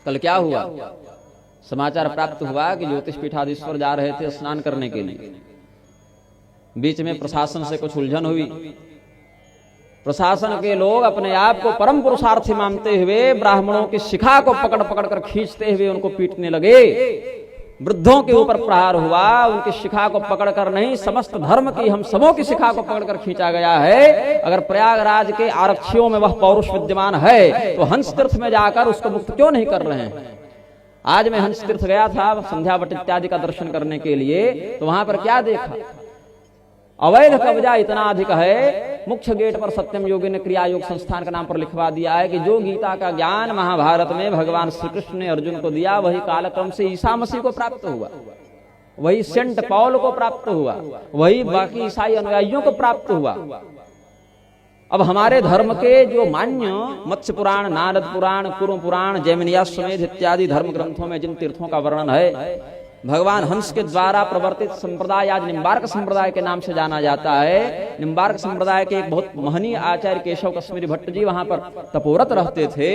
कल क्या हुआ, समाचार प्राप्त हुआ कि ज्योतिष पीठाधीश्वर जा रहे थे स्नान करने के लिए। बीच में प्रशासन से कुछ उलझन हुई। प्रशासन के लोग अपने आप को परम पुरुषार्थी मानते हुए ब्राह्मणों की शिखा को पकड़ पकड़ कर खींचते हुए उनको पीटने लगे। वृद्धों के ऊपर प्रहार हुआ, उनकी शिखा को पकड़कर नहीं, समस्त धर्म की, हम सबों की शिखा को पकड़कर खींचा गया है। अगर प्रयागराज के आरक्षियों में वह पौरुष विद्यमान है तो हंस तीर्थ में जाकर उसको मुक्त क्यों नहीं कर रहे हैं। आज मैं हंस तीर्थ गया था संध्या वट इत्यादि का दर्शन करने के लिए, तो वहां पर क्या देखा, अवैध कब्जा इतना अधिक है। मुख्य गेट पर सत्यम योगी ने क्रिया योग संस्थान का नाम पर लिखवा दिया है कि जो गीता का ज्ञान महाभारत में भगवान श्री कृष्ण ने अर्जुन को दिया, वही कालक्रम से ईसा मसीह को प्राप्त हुआ, वही सेंट पॉल को प्राप्त हुआ, वही बाकी ईसाई अनुयायियों को प्राप्त हुआ। अब हमारे धर्म के जो मान्य मत्स्य पुराण, नारद पुराण, कुरु पुराण, जैमिनियाश्वमेध इत्यादि धर्म ग्रंथों में जिन तीर्थों का वर्णन है, भगवान हंस के द्वारा प्रवर्तित संप्रदाय आज निम्बार्क संप्रदाय के नाम से जाना जाता है। निम्बार्क संप्रदाय के एक बहुत महनीय आचार्य केशव कश्मीरी भट्ट जी वहां पर तपोरत रहते थे।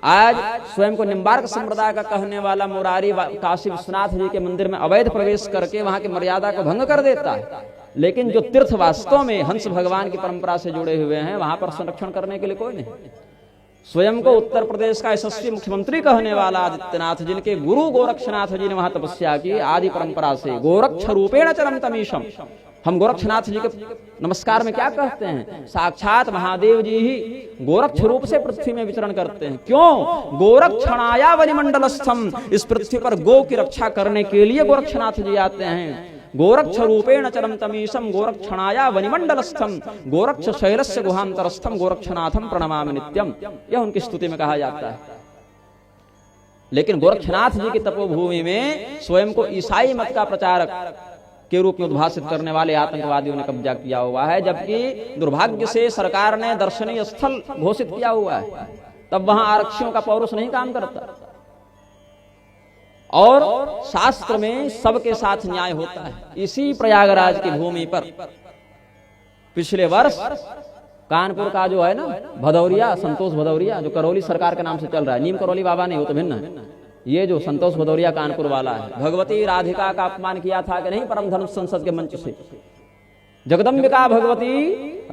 आज स्वयं को निम्बार्क संप्रदाय का कहने वाला मुरारी काशी विश्वनाथ जी के मंदिर में अवैध प्रवेश करके वहां की मर्यादा को भंग कर देता है। लेकिन जो तीर्थ वास्तव में हंस भगवान की परंपरा से जुड़े हुए हैं, वहां पर संरक्षण करने के लिए कोई नहीं। स्वयं को उत्तर प्रदेश का यशस्वी मुख्यमंत्री कहने वाला आदित्यनाथ, जिनके गुरु गोरक्षनाथ जी ने वहां तपस्या की आदि परंपरा से, गोरक्ष रूपेण चरम तमीशम। हम गोरक्षनाथ जी के नमस्कार में क्या कहते हैं, साक्षात महादेव जी ही गोरक्ष रूप से पृथ्वी में विचरण करते हैं। क्यों, गोरक्षणाया वनिमंडलस्थम, इस पृथ्वी पर गो की रक्षा करने के लिए गोरक्षनाथ जी आते हैं। गोरक्ष रूपेण चरम तमीशम गोरक्षणाया वनिमंडलस्थम गोरक्ष शैलस्य गुहांतरस्थम गोरक्षनाथम प्रणमामि नित्यम, यह उनकी स्तुति में कहा जाता है। लेकिन गोरक्षनाथ जी की तपोभूमि में स्वयं को ईसाई मत का प्रचारक के रूप में उद्भासित करने वाले आतंकवादियों ने कब्जा किया हुआ है, जबकि दुर्भाग्य से सरकार ने दर्शनीय स्थल घोषित किया हुआ है। तब वहां आरक्षियों का पौरुष नहीं काम करता। और शास्त्र में सबके साथ न्याय होता है। इसी प्रयागराज की भूमि पर पिछले वर्ष कानपुर का जो है ना भदौरिया, संतोष भदौरिया, जो करौली सरकार के नाम से चल रहा है, नीम करौली बाबा नहीं, वो तो भिन्न है। ये जो संतोष भदौरिया कानपुर वाला है, भगवती राधिका का अपमान किया था कि नहीं परम धर्म संसद के मंच से। जगदम्बिका भगवती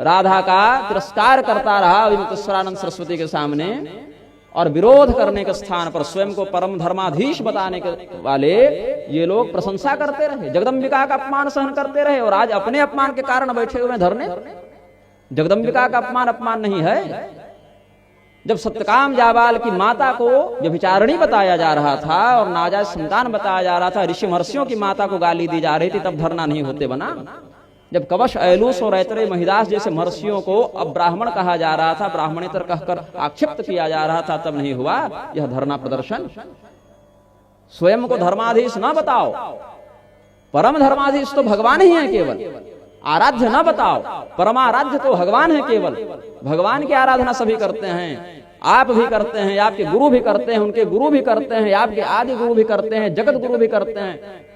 राधा का तिरस्कार करता रहा विमुक्तेश्वरानंद सरस्वती के सामने, और विरोध करने के स्थान पर स्वयं को परम धर्माधीश बताने के वाले ये लोग प्रशंसा करते रहे, जगदम्बिका का अपमान सहन करते रहे, और आज अपने अपमान के कारण बैठे हुए धरने। जगदम्बिका का अपमान नहीं है। जब सत्यकाम जाबाल की माता को व्यभिचारिणी बताया जा रहा था और नाजायज संतान बताया जा रहा था, ऋषि महर्षियों की माता को गाली दी जा रही थी, तब धरना नहीं होते बना। जब कवश, ऐलूस और ऐतरेय महिदास जैसे महर्षियों को अब ब्राह्मण कहा जा रहा था, ब्राह्मणेतर कहकर आक्षेप्त किया जा रहा था, तब नहीं हुआ यह धरना प्रदर्शन। स्वयं को धर्माधीश न बताओ, परम धर्माधीश तो भगवान ही है केवल। आराध्य न बताओ, परमाराध्य तो भगवान है केवल। भगवान की आराधना सभी करते हैं, आप भी करते हैं, आपके गुरु भी करते हैं, उनके गुरु भी करते हैं, आपके आदि गुरु भी करते हैं, जगत गुरु भी करते हैं।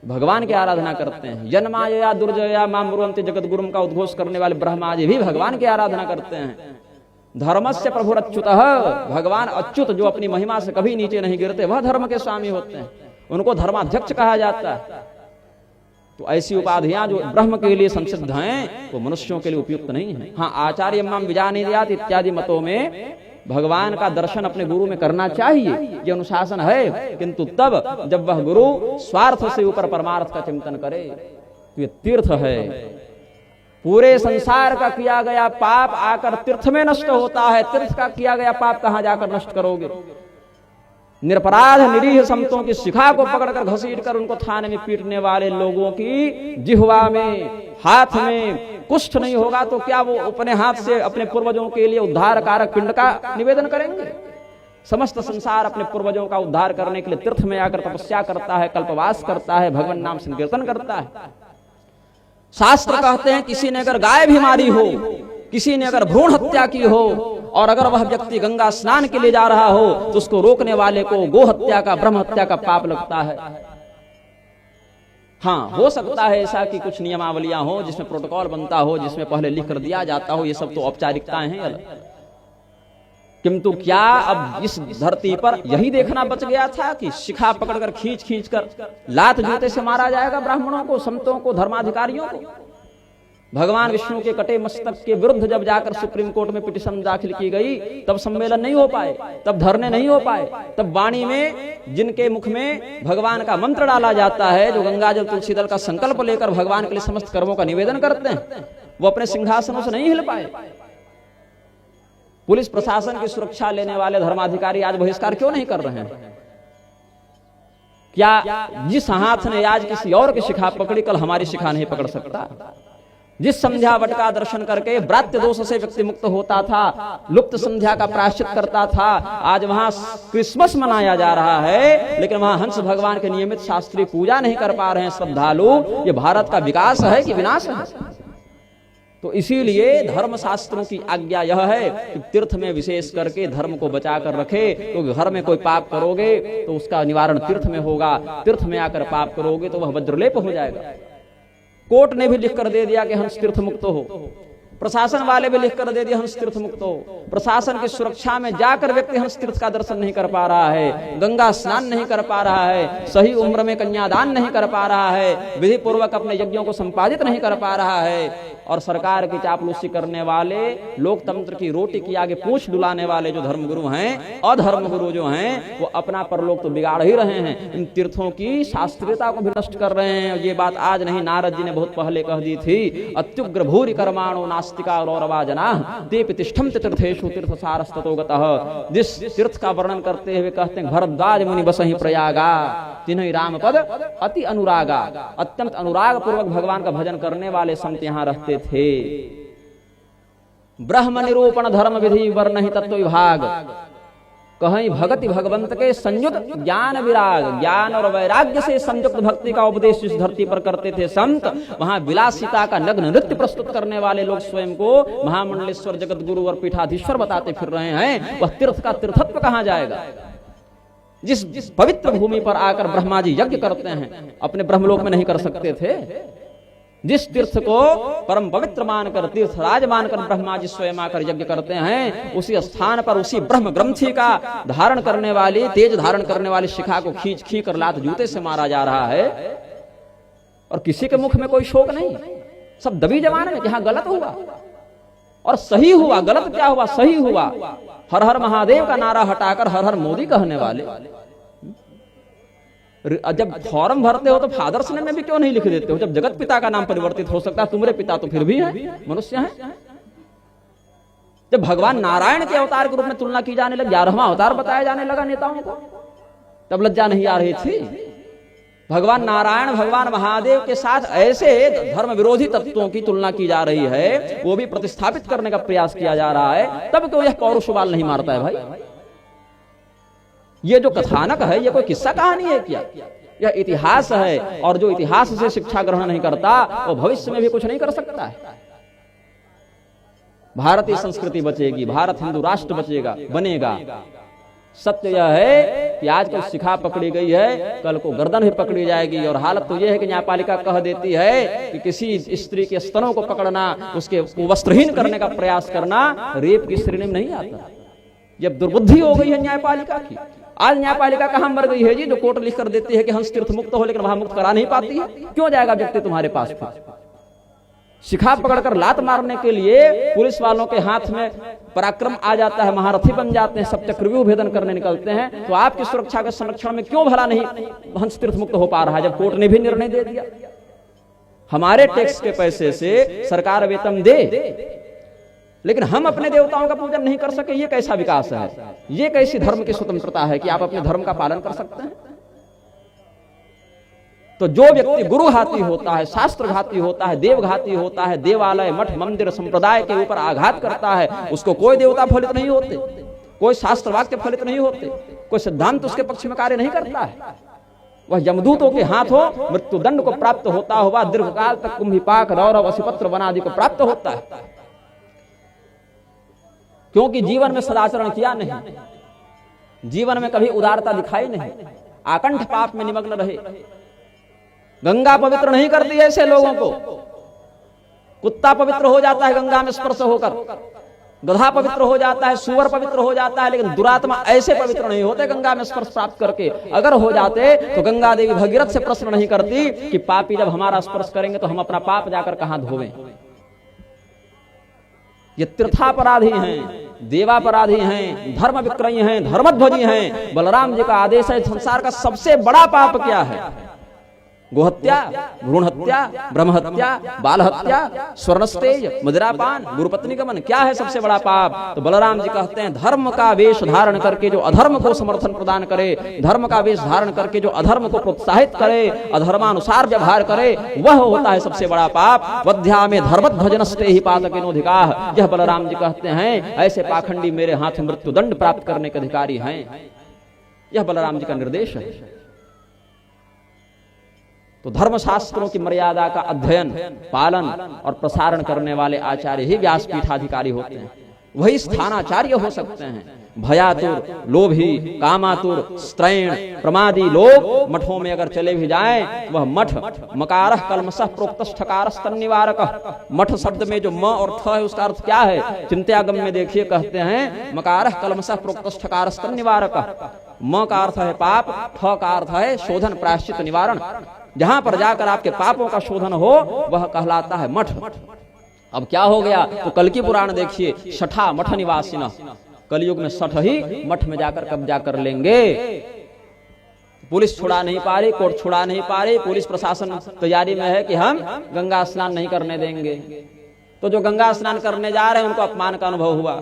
भगवान की आराधना करते हैं। जन्माया दुर्जया मां ब्रुवन्ति जगत गुरुम का उद्घोष करने वाले ब्रह्मा जी भी भगवान की आराधना करते हैं। धर्मस्य प्रभुरच्युतः, भगवान अच्युत जो अपनी महिमा से कभी नीचे नहीं गिरते, वह धर्म के स्वामी होते हैं, उनको धर्माध्यक्ष कहा जाता है। तो ऐसी उपाधियां जो ब्रह्म के लिए संसिद्ध हैं, वो मनुष्यों के लिए उपयुक्त नहीं है। हाँ, आचार्य मां विजानीयात इत्यादि मतों में भगवान का दर्शन अपने गुरु में करना चाहिए, ये अनुशासन है, किंतु तब जब वह गुरु स्वार्थ से ऊपर परमार्थ का चिंतन करे। तो ये तीर्थ है। पूरे संसार का किया गया पाप आकर तीर्थ में नष्ट होता है, तीर्थ का किया गया पाप कहां जाकर नष्ट करोगे। निरपराध निरीह संतों की शिखा को पकड़कर घसीट कर उनको थाने में पीटने वाले लोगों की जिह्वा में, हाथ में कुष्ठ नहीं होगा तो क्या वो अपने हाथ से अपने पूर्वजों के लिए उद्धार कारक पिंड का निवेदन करेंगे। समस्त संसार अपने पूर्वजों का उद्धार करने के लिए तीर्थ में आकर तपस्या करता है, कल्पवास करता है, भगवान नाम संकीर्तन करता है। शास्त्र कहते हैं किसी ने अगर गाय भी मारी हो, किसी ने अगर भ्रूण हत्या की हो, और अगर वह व्यक्ति गंगा स्नान के लिए जा रहा हो तो उसको रोकने वाले को गो हत्या का, ब्रह्म हत्या का पाप लगता है। हाँ, हो सकता है ऐसा कि कुछ नियमावलियां हो जिसमें प्रोटोकॉल बनता हो, जिसमें पहले लिख कर दिया जाता हो, ये सब तो औपचारिकताएं हैं अलग। किंतु क्या अब इस धरती पर यही देखना बच गया था कि शिखा पकड़कर खींच खींच कर लात जूते से मारा जाएगा ब्राह्मणों को, संतों को, धर्माधिकारियों को? भगवान विष्णु के कटे मस्तक के विरुद्ध जब जाकर सुप्रीम कोर्ट में पिटीशन दाखिल की गई, तब सम्मेलन नहीं हो पाए, तब धरने नहीं हो पाए, तब वाणी में जिनके मुख में भगवान का मंत्र डाला जाता है, जो गंगाजल तुलसी दल का संकल्प लेकर भगवान के लिए समस्त कर्मों का निवेदन करते हैं, वो अपने सिंहासनों से नहीं हिल पाए। पुलिस प्रशासन की सुरक्षा लेने वाले धर्माधिकारी आज बहिष्कार क्यों नहीं कर रहे हैं? क्या जिस हाथ ने आज किसी और की शिखा पकड़ी, कल हमारी शिखा नहीं पकड़ सकता? जिस संध्या वट का दर्शन करके व्रात्य दोष से व्यक्ति मुक्त होता था, लुप्त संध्या का प्रायश्चित करता था, आज वहां क्रिसमस मनाया जा रहा है, लेकिन वहां हंस भगवान के नियमित शास्त्रीय पूजा नहीं कर पा रहे हैं श्रद्धालु। ये भारत का विकास है कि विनाश है? तो इसीलिए धर्म शास्त्रों की आज्ञा यह है कि तीर्थ में विशेष करके धर्म को बचा कर रखे, क्योंकि घर में कोई पाप करोगे तो उसका निवारण तीर्थ में होगा, तीर्थ में आकर पाप करोगे तो वह वज्रलेप हो जाएगा। कोर्ट ने भी लिख कर दे दिया कि हंस तीर्थ मुक्त हो, प्रशासन वाले भी लिख कर दे दिया हंस तीर्थ मुक्त हो। प्रशासन की सुरक्षा में जाकर व्यक्ति हंस तीर्थ का दर्शन नहीं कर पा रहा है, गंगा स्नान नहीं कर पा रहा है, सही उम्र में कन्यादान नहीं कर पा रहा है, विधि पूर्वक अपने यज्ञों को संपादित नहीं कर पा रहा है। और सरकार की चापलूसी करने वाले, लोकतंत्र की रोटी की आगे पूंछ डुलाने वाले जो धर्मगुरु हैं, अधर्मगुरु जो हैं, वो अपना परलोक तो बिगाड़ ही रहे हैं, इन तीर्थों की शास्त्रीयता को भी नष्ट कर रहे हैं। ये बात आज नहीं, नारद जी ने बहुत पहले कह दी थी। अत्युग्र भूरि कर्माणो नास्तिका रौरवा जनाः तेपि तिष्ठन्ति तीर्थेषु तीर्थसारस्ततो गतः। जिस तीर्थ का वर्णन करते हुए कहते हैं, भरद्वाज मुनि बसहि प्रयागा तिन्हि राम पद अति अनुरागा। अत्यंत अनुराग पूर्वक भगवान का भजन करने वाले संत यहाँ रहते थे। ब्रह्म निरूपण धर्म विधि वर्ण ही तत्व विभाग, कहीं भगति भगवंत के संयुक्त ज्ञान विराग, ज्ञान और वैराग्य से संयुक्त भक्ति का उपदेश इस धरती पर करते थे संत। वहां विलासिता का नग्न नृत्य प्रस्तुत करने वाले लोग स्वयं को महामंडलेश्वर, जगत गुरु और पीठाधीश्वर बताते फिर रहे हैं। वह तीर्थ का तीर्थत्व कहां जाएगा? जिस पवित्र भूमि पर आकर ब्रह्मा जी यज्ञ करते हैं, अपने ब्रह्मलोक में नहीं कर सकते थे? जिस तीर्थ को परम पवित्र मानकर, तीर्थराज मानकर ब्रह्मा जी स्वयं आकर यज्ञ करते हैं, उसी स्थान पर उसी ब्रह्म ग्रंथि का धारण करने वाली, तेज धारण करने वाली शिखा को खींच खींच कर लात जूते से मारा जा रहा है, और किसी के मुख में कोई शोक नहीं। सब दबी जवान में, जहां गलत हुआ और सही हुआ, गलत क्या हुआ सही हुआ। हर हर महादेव का नारा हटाकर हर हर मोदी कहने वाले। जब फॉर्म भरते हो तो फादर्स नेम में भी क्यों नहीं लिख देते हो? जब जगत पिता का नाम परिवर्तित हो सकता है, तुम्हारे पिता तो फिर भी है, मनुष्य है। जब भगवान नारायण के अवतार के रूप में तुलना की जाने लगी, 11वां अवतार बताया जाने लगा नेताओं को, तब लज्जा नहीं आ रही थी? भगवान नारायण, भगवान महादेव के साथ ऐसे धर्म विरोधी तत्वों की तुलना की जा रही है, वो भी प्रतिस्थापित करने का प्रयास किया जा रहा है, तब क्यों यह पौरुष बाल नहीं मारता है? भाई, ये जो कथानक है, ये कोई किस्सा कहानी है क्या? यह इतिहास है, और जो इतिहास से शिक्षा ग्रहण नहीं करता, वो भविष्य में भी कुछ नहीं कर सकता है। भारतीय संस्कृति बचेगी, भारत हिंदू राष्ट्र बचेगा, बनेगा। सत्य यह है कि आज कल शिखा पकड़ी गई है, कल को गर्दन भी पकड़ी जाएगी। और हालत तो यह है कि न्यायपालिका कह देती है कि किसी स्त्री के स्तनों को पकड़ना, उसके वस्त्रहीन करने का प्रयास करना रेप की श्रेणी में नहीं आता। जब दुर्बुद्धि हो गई है न्यायपालिका की। आज न्यायपालिका कहां मर गई है जी, जो कोर्ट लिख कर देती है कि हंस तीर्थ मुक्त हो, लेकिन वहां मुक्त करा नहीं पाती है। क्यों जाएगा व्यक्ति तुम्हारे पास? शिखा पकड़कर लात मारने के लिए पुलिस वालों के हाथ में पराक्रम आ जाता है, महारथी बन जाते हैं, सब चक्रव्यूह भेदन करने निकलते हैं, तो आपकी सुरक्षा के संरक्षण में क्यों भला नहीं हंस तीर्थ मुक्त हो पा रहा है, जब कोर्ट ने भी निर्णय दे दिया? हमारे टैक्स के पैसे से सरकार वेतन दे, लेकिन हम अपने देवताओं का पूजन नहीं कर सके। ये कैसा विकास है? ये कैसी धर्म की स्वतंत्रता है कि आप अपने धर्म का पालन कर सकते हैं? तो जो व्यक्ति गुरुघाती होता है, शास्त्रघाती होता है, देवघाती होता है, देवालय, मठ, मंदिर, संप्रदाय के ऊपर आघात करता है, उसको कोई देवता फलित नहीं होते, कोई शास्त्र वाक्य फलित नहीं होते, कोई सिद्धांत उसके पक्ष में कार्य नहीं करता है। वह यमदूतों के हाथों मृत्युदंड को प्राप्त होता हुआ दीर्घकाल तक कुंभिपाक, रौरव, असिपत्र वनादि को प्राप्त होता है, क्योंकि जीवन में सदाचरण किया नहीं, जीवन में कभी उदारता दिखाई नहीं, आकंठ पाप में निमग्न रहे। गंगा पवित्र नहीं करती ऐसे लोगों को। कुत्ता पवित्र हो जाता है गंगा में स्पर्श होकर, गधा पवित्र हो जाता है, सुअर पवित्र हो जाता है, लेकिन दुरात्मा ऐसे पवित्र नहीं होते गंगा में स्पर्श प्राप्त करके। अगर हो जाते तो गंगा देवी भगीरथ से प्रश्न नहीं करती कि पापी जब हमारा स्पर्श करेंगे तो हम अपना पाप जाकर कहां धोवें। ये तीर्थापराधी हैं, देवापराधी हैं, धर्म विक्रयी हैं, धर्मध्वजी हैं। बलराम जी का आदेश है, संसार का सबसे बड़ा पाप क्या है? गोहत्या, भ्रूण हत्या, ब्रह्म हत्या, बाल हत्या, स्वर्णस्तेज, मदिरापान, गुरुपत्नी गमन। क्या है सबसे बड़ा पाप? तो बलराम जी कहते हैं धर्म का वेश धारण करके जो अधर्म को समर्थन प्रदान करे, धर्म का वेश धारण करके जो अधर्म को प्रोत्साहित करे, अधर्मानुसार व्यवहार करे, वह होता है सबसे बड़ा पाप। वध्या में धर्मध्वजनस्ते ही पातकिनोधिकाः। यह बलराम जी कहते हैं ऐसे पाखंडी मेरे हाथ मृत्यु दंड प्राप्त करने के अधिकारी हैं। यह बलराम जी का निर्देश है। तो धर्मशास्त्रों की मर्यादा का अध्ययन, पालन और प्रसारण करने वाले आचार्य ही व्यासपीठाधिकारी होते हैं। वही स्थानाचार्य हो सकते हैं। भयातुर, लोभी, कामातुर, स्त्रैण, प्रमादी लोग मठों में अगर चले भी जाएं, वह मठ मकारः कल्मषः प्रोक्तश्ठकारः तन्निवारकः। मठ शब्द में जो म और थ है उसका अर्थ क्या है? चिंत्यागम में देखिए कहते हैं मकारः कल्मषः प्रोक्तश्ठकारः तन्निवारकः। म का अर्थ है पाप, ठ का अर्थ है शोधन, प्रायश्चित, निवारण। जहां पर जाकर आपके पापों का शोधन हो वह कहलाता है मठ। अब क्या हो गया? तो कल की पुराण देखिए, शठा मठ निवासिनः। कलयुग में सठ ही मठ में जाकर कब्जा कर लेंगे। पुलिस छुड़ा नहीं पा रही, कोर्ट छुड़ा नहीं पा रही, पुलिस प्रशासन तैयारी में है कि हम गंगा स्नान नहीं करने देंगे। तो जो गंगा स्नान करने जा रहे हैं उनको अपमान का अनुभव हुआ,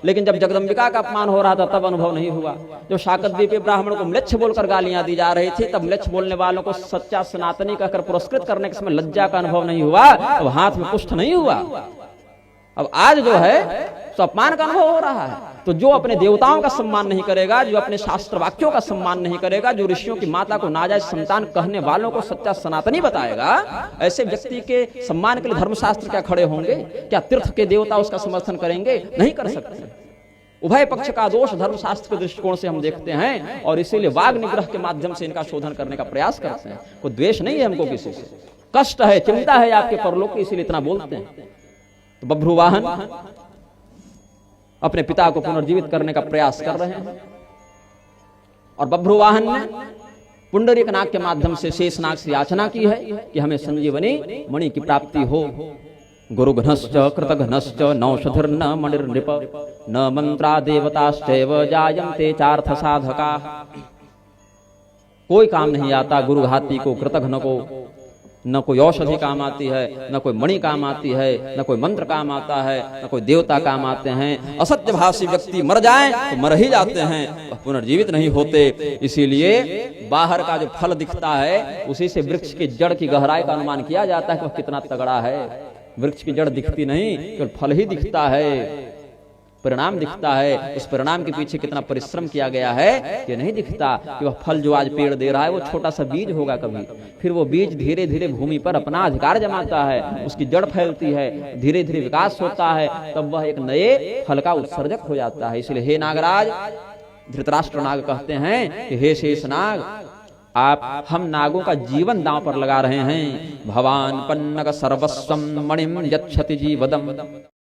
लेकिन जब जगदम्बिका का अपमान हो रहा था तब अनुभव नहीं हुआ। जो शाकद्वीपीय ब्राह्मण को म्लेच्छ बोलकर गालियां दी जा रही थी, तब म्लेच्छ बोलने वालों को सच्चा सनातनी कहकर पुरस्कृत करने के समय लज्जा का अनुभव नहीं हुआ, अब हाथ में पुष्ट नहीं हुआ। अब आज जो है तो अपमान का अनुभव हो रहा है। तो जो अपने देवताओं का सम्मान नहीं करेगा, जो अपने शास्त्र वाक्यों का सम्मान नहीं करेगा, जो ऋषियों की माता को नाजायज संतान कहने वालों को सच्चा सनातनी बताएगा, ऐसे व्यक्ति के सम्मान के लिए धर्मशास्त्र क्या खड़े होंगे? क्या तीर्थ के देवता उसका समर्थन करेंगे? नहीं कर सकते। उभय पक्ष का दोष धर्मशास्त्र के दृष्टिकोण से हम देखते हैं और इसीलिए वाग निग्रह के माध्यम से इनका शोधन करने का प्रयास करते हैं। कोई द्वेष नहीं है हमको किसी से, कष्ट है, चिंता है आपके परलोक की, इसीलिए इतना बोलते हैं। तो बभ्रुवाहन अपने पिता को पुनर्जीवित करने का प्रयास कर रहे हैं और बभ्रुवाहन ने पुंडरीक नाग के माध्यम से शेषनाग से याचना की है कि हमें संजीवनी मणि की प्राप्ति हो। गुरुघ्नश्च कृतघ्नश्च नौषधिर्न मणिर्नृप न मंत्रा देवताश्चैव जायन्ते चार्थ साधका। कोई काम नहीं आता गुरुघाती को, कृतघ्न को। न कोई औषधि काम आती है, न कोई मणि काम आती है, न कोई मंत्र काम आता है, न कोई देवता काम आते हैं। असत्य भाषी व्यक्ति मर जाए तो मर ही जाते हैं, पुनर्जीवित नहीं होते। इसीलिए बाहर का जो फल दिखता है उसी से वृक्ष की जड़ की गहराई का अनुमान किया जाता है कि वह कितना तगड़ा है। वृक्ष की जड़ दिखती नहीं, केवल फल ही दिखता है, परिणाम दिखता है। उस परिणाम के पीछे कितना परिश्रम किया गया है ये नहीं दिखता। कि वह फल जो आज पेड़ दे रहा है वो छोटा सा बीज होगा कभी, फिर वो बीज धीरे धीरे भूमि पर अपना अधिकार जमाता है, उसकी जड़ फैलती है, धीरे धीरे विकास होता है, तब वह एक नए फल का उत्सर्जक हो जाता है। इसलिए हे नागराज, धृतराष्ट्र नाग कहते हैं कि हे शेषनाग, आप हम नागों का जीवन दांव पर लगा रहे हैं। भवान पन्नग सर्वस्वम मणिम यच्छति जीवदम।